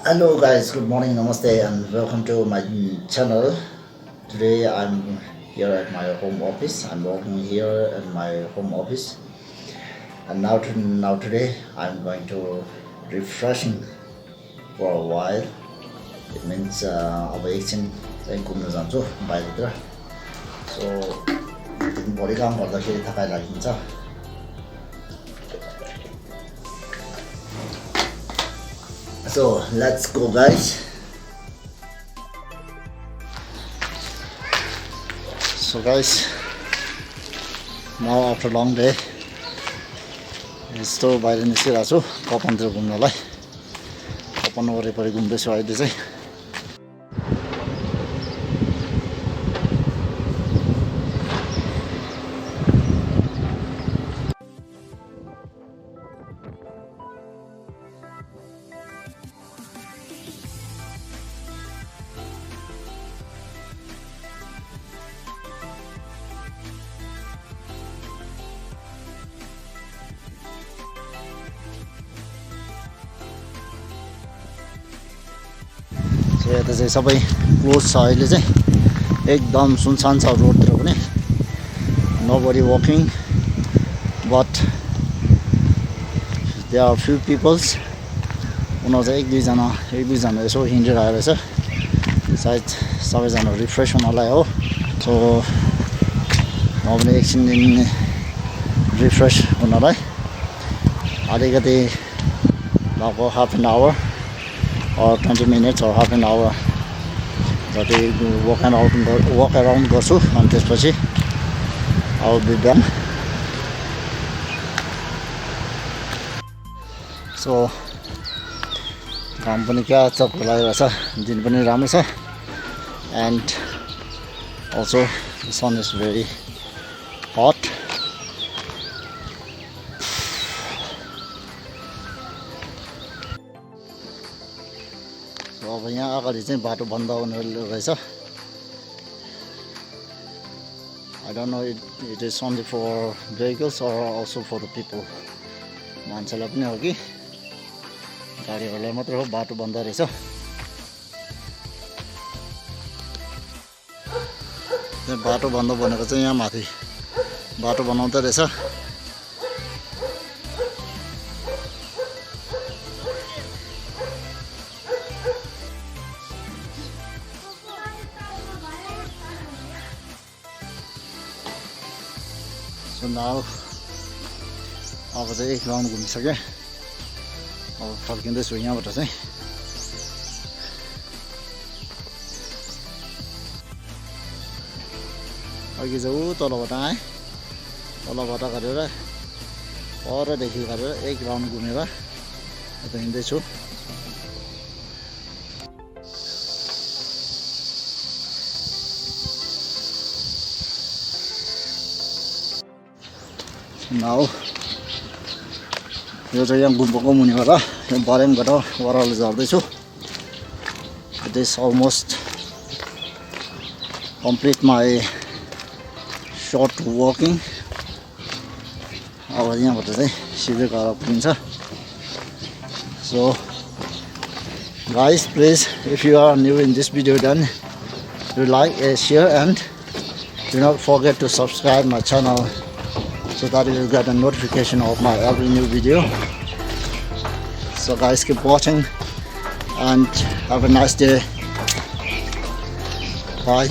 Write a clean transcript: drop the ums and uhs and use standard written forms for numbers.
Hello guys, good morning, namaste and welcome to my channel. Today I'm here at my home office. I'm working here at my home office and now today I'm going to refreshing for a while. It means अब एकछिन चाहिँ घुम्न जान्छु बाहिरतिर. So दिनभरि काम गर्दाखेरि थकाइ लागिन्छ. So let's go guys. So guys, now after long day, यस्तो बाहिर निस्किरहेको छु कपनतिर घुम्नलाई. कपन वरिपरि घुम्दैछु अहिले चाहिँ. So यता चाहिँ सबै क्लोज छ अहिले चाहिँ एकदम सुनसान छ रोडतिर पनि nobody walking but there are few peoples उनीहरु चाहिँ एक दुईजना यसो हिँडिरहेको रहेछ सायद सबैजना रिफ्रेश हुनलाई हो सो म पनि एकछिन रिफ्रेश हुनलाई अलिकति लगभग half an hour or 20 minutes or half an hour जति walk around गर्छु अनि त्यसपछि I will be done. So काम पनि क्या चक्कर लागिरहेछ दिन पनि राम्रो छ and also the sun is very hot. अब यहाँ अगाडि चाहिँ बाटो बन्द हुने रहेछ. I don't know it is only for vehicles or also for the people. मान्छेलाई पनि हो कि गाडीहरूलाई मात्र हो बाटो बन्द रहेछ. बाटो बन्द भनेको चाहिँ यहाँ माथि बाटो बनाउँदै रहेछ. So now अब चाहिँ एक राउन्ड घुमिसकेँ. अब फर्किँदैछु यहाँबाट चाहिँ. अघि चाहिँ तलबाट आएँ. तलबाट गरेर परदेखि गरेर एक राउन्ड घुमेर यता हिँड्दैछु. Now यो चाहिँ यहाँ गुम्बाको मुनिबाट यो बरेमबाट Waral झर्दैछु. It is almost complete my short walking. अब यहाँबाट चाहिँ सिधै घर पुगिन्छ. So guys, please if you are new in this video then do like, share and do not forget to subscribe my channel so that you will get a notification of my every new video. So guys, keep watching and have a nice day. Bye.